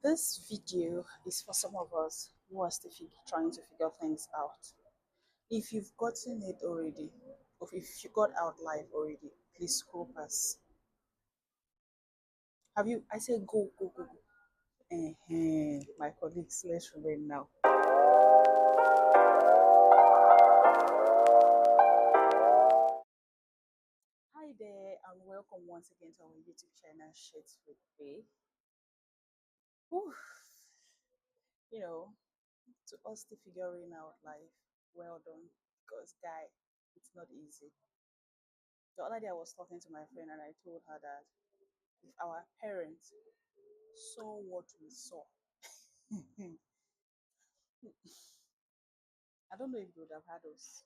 This video is for some of us who are still trying to figure things out. If you've gotten it already, or if you got out live already, please scroll past. Have you? I say go, go, go, go. My colleagues, let's remain now. Hi there, and welcome once again to our YouTube channel, Shades with Bay. Whew. You know, to us still figuring out life, well done, because guy, it's not easy. The other day I was talking to my friend and I told her that if our parents saw what we saw, I don't know if they would have had us,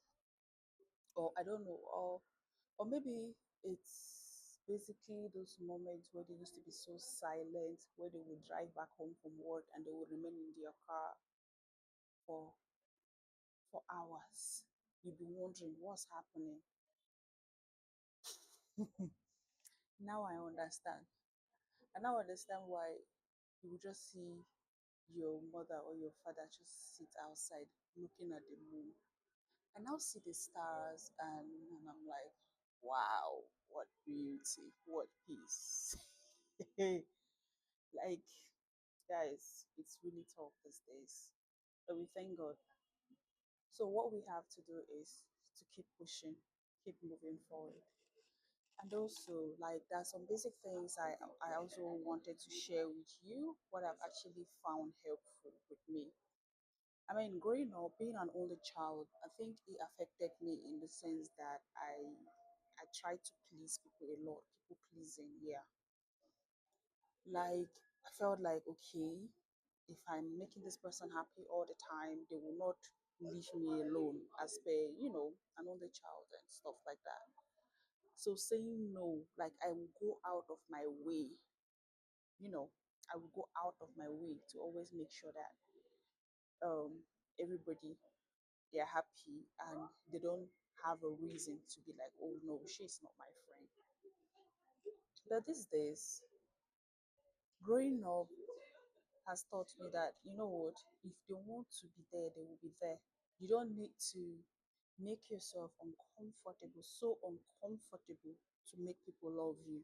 or I don't know, or maybe it's basically those moments where they used to be so silent, where they would drive back home from work and they would remain in their car for hours. You'd be wondering what's happening. Now I understand. And now I understand why you would just see your mother or your father just sit outside looking at the moon. I now see the stars and I'm like, wow, what beauty, what peace. Like, guys, it's really tough these days. But we thank God. So what we have to do is to keep pushing, keep moving forward. And also, like, there's some basic things I also wanted to share with you, what I've actually found helpful with me. I mean, growing up, being an only child, I think it affected me in the sense that I tried to please people a lot, people pleasing, yeah. Like I felt like okay, if I'm making this person happy all the time, they will not leave me alone as per, an only child and stuff like that. So saying no, like I will go out of my way, you know, I will go out of my way to always make sure that everybody they're happy and they don't have a reason to be like, oh no, she's not my friend. But these days, growing up has taught me that, you know what, if they want to be there, they will be there. You don't need to make yourself uncomfortable, so uncomfortable to make people love you.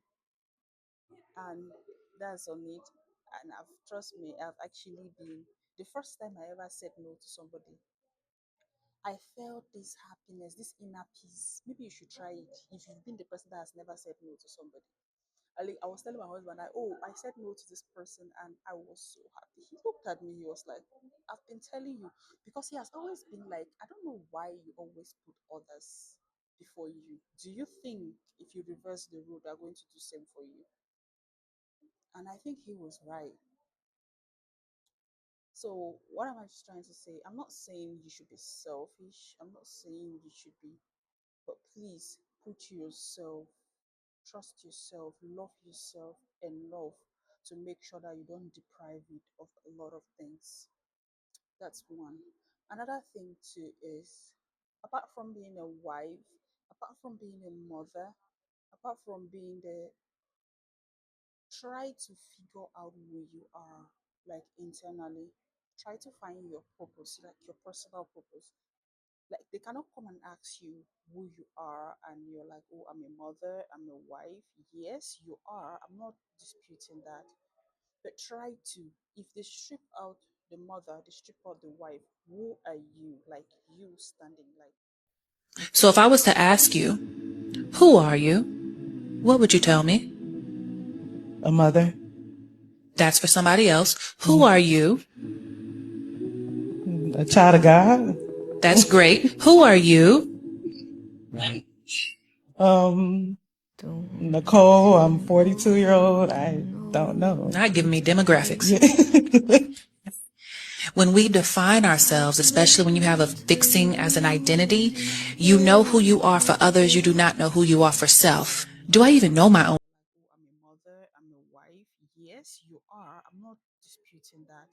And that's on it. And trust me, I've actually been, the first time I ever said no to somebody, I felt this happiness, this inner peace. Maybe you should try it if you've been the person that has never said no to somebody. I was telling my husband, I said no to this person and I was so happy. He looked at me, he was like, I've been telling you, because he has always been like, I don't know why you always put others before you. Do you think if you reverse the rule, they're going to do same for you? And I think he was right. So what am I just trying to say? I'm not saying you should be selfish. I'm not saying you should be, but please put yourself, trust yourself, love yourself enough to make sure that you don't deprive it of a lot of things. That's one. Another thing too is, apart from being a wife, apart from being a mother, apart from being the, try to figure out who you are, like internally. Try to find your purpose, like your personal purpose. Like they cannot come and ask you who you are and you're like, oh, I'm a mother, I'm a wife. Yes, you are, I'm not disputing that, but try to, if they strip out the mother, they strip out the wife, who are you, like you standing, like So if I was to ask you, who are you? What would you tell me? A mother, That's for somebody else. Who are you? a child of God. That's great. Who are you? Um, Nicole, I'm 42-year-old. I don't know. Not giving me demographics. Yeah. When we define ourselves, especially when you have a fixing as an identity, you know who you are for others. You do not know who you are for self. Do I even know my own? oh, I'm a mother, I'm a wife. Yes, you are, I'm not disputing that,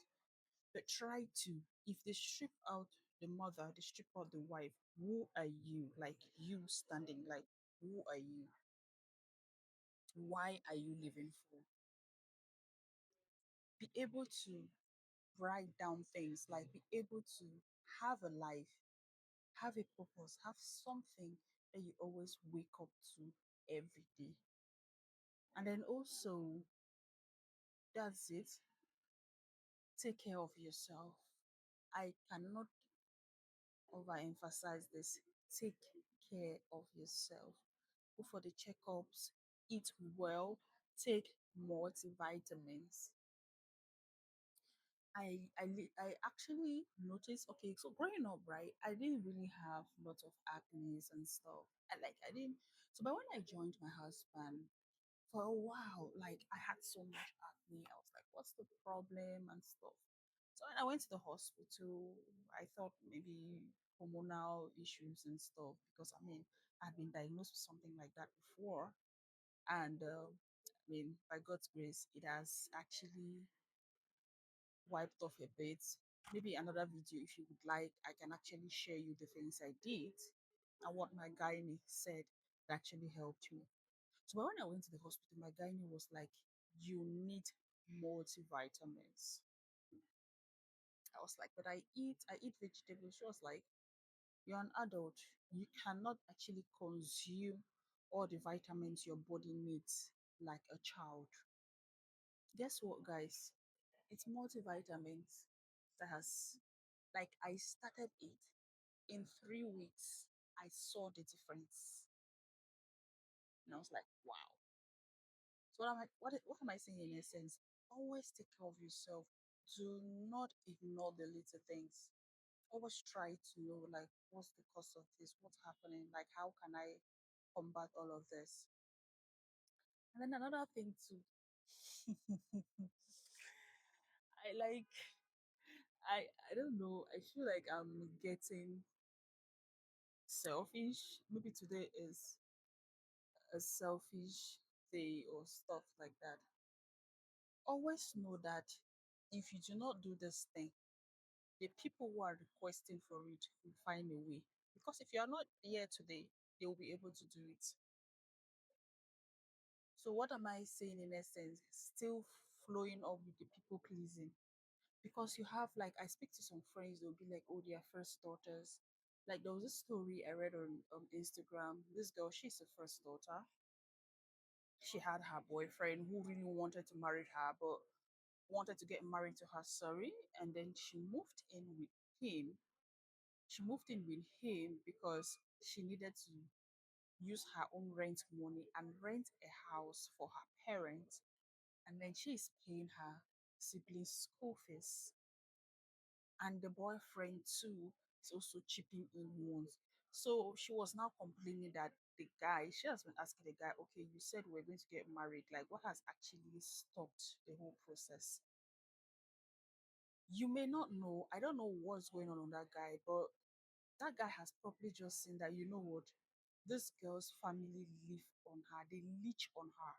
but try to, if they strip out the mother, they strip out the wife, who are you, like you standing, like who are you, why are you living for? be able to write down things, like be able to have a life, have a purpose, have something that you always wake up to every day. And then also, that's it. Take care of yourself. I cannot overemphasize this. Take care of yourself. Go for the checkups, eat well, take multivitamins. I actually noticed, okay, so growing up, right, I didn't really have lots of acne and stuff. I didn't, so but when I joined my husband, for a while, like I had so much acne. I was like, what's the problem and stuff. So when I went to the hospital, I thought maybe hormonal issues and stuff, because I mean, I'd been diagnosed with something like that before. And I mean, by God's grace, it has actually wiped off a bit. Maybe another video, if you would like, I can actually share you the things I did and what my gynae said that actually helped me. So but when I went to the hospital, my gynae was like, "You need multivitamins." I was like, "But I eat vegetables." She was like, "You're an adult. You cannot actually consume all the vitamins your body needs like a child." Guess what, guys? It's multivitamins that has, like, I started it in 3 weeks. I saw the difference, and I was like, "Wow." So what am I saying in essence? Always take care of yourself. Do not ignore the little things. Always try to know, like, what's the cause of this, what's happening, like how can I combat all of this. And then another thing too. I like I don't know, I feel like I'm getting selfish. Maybe today is a selfish day or stuff like that. Always know that if you do not do this thing, the people who are requesting for it will find a way. Because if you are not here today, they will be able to do it. So what am I saying in essence? Still flowing up with the people pleasing. Because you have, like, I speak to some friends, they'll be like, oh, they are first daughters. Like there was a story I read on Instagram. This girl, she's a first daughter. She had her boyfriend who really wanted to marry her, but wanted to get married to her, sorry. And then him she moved in with him because she needed to use her own rent money and rent a house for her parents. And then she's paying her siblings' school fees. And the boyfriend, too, is also chipping in once. So she was now complaining that she has been asking the guy, okay, you said we're going to get married. Like, what has actually stopped the whole process? You may not know, I don't know what's going on that guy, but that guy has probably just seen that, you know what, this girl's family live on her, they leech on her.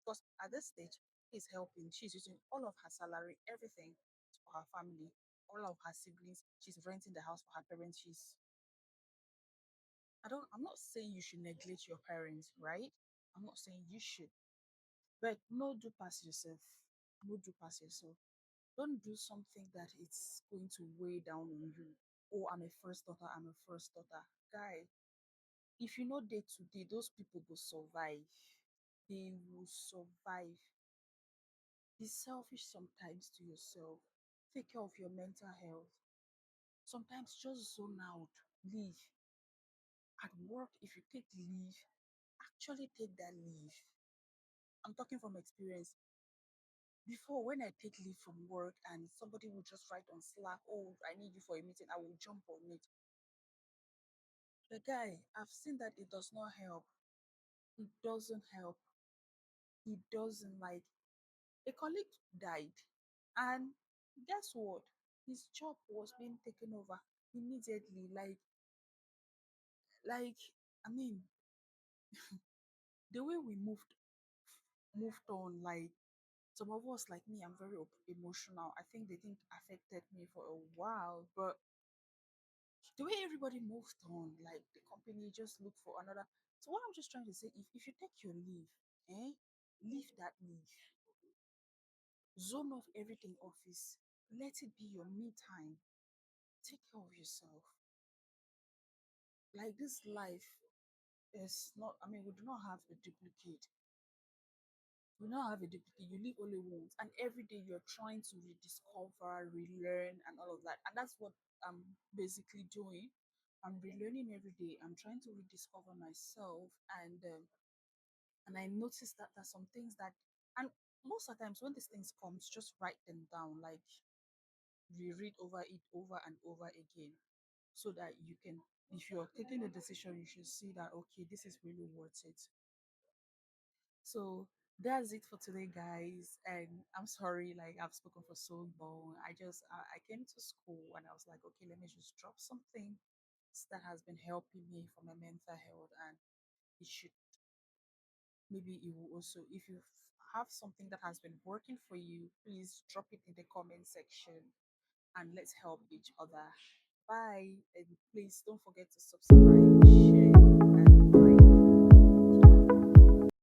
Because at this stage, he's helping, she's using all of her salary, everything for her family, all of her siblings. She's renting the house for her parents. I'm not saying you should neglect your parents, right? I'm not saying you should, but no, do pass yourself. No, do pass yourself. Don't do something that it's going to weigh down on you. Oh, I'm a first daughter, I'm a first daughter. Guy, if you know day to day, those people will survive. They will survive. Be selfish sometimes to yourself. Take care of your mental health. Sometimes just zone out. Leave. At work, if you take leave, actually take that leave. I'm talking from experience. Before, when I take leave from work and somebody will just write on Slack, oh, I need you for a meeting, I will jump on it. The guy, I've seen that it does not help. It doesn't help. It doesn't, like, a colleague died, and guess what? His job was being taken over immediately. Like I mean, the way we moved on, like some of us, like me, I'm very emotional. I think they didn't affected me for a while, but the way everybody moved on, like the company just looked for another. So what I'm just trying to say, if you take your leave, eh, leave that leave. Zone off everything office. Let it be your me time. Take care of yourself. Like this life is not, I mean, we do not have a duplicate. We don't have a duplicate. You live only once. And every day you're trying to rediscover, relearn, and all of that. And that's what I'm basically doing. I'm relearning every day. I'm trying to rediscover myself. And I noticed that there's some things that, and most of the times when these things comes, just write them down. Like reread over it over and over again, so that you can, if you're taking a decision, you should see that okay, this is really worth it. So that's it for today, guys. And I'm sorry, like I've spoken for so long. I came to school and I was like, okay, let me just drop something that has been helping me for my mental health, and it should, maybe it will also, if you have something that has been working for you, please drop it in the comment section and let's help each other. Bye, and please don't forget to subscribe, share.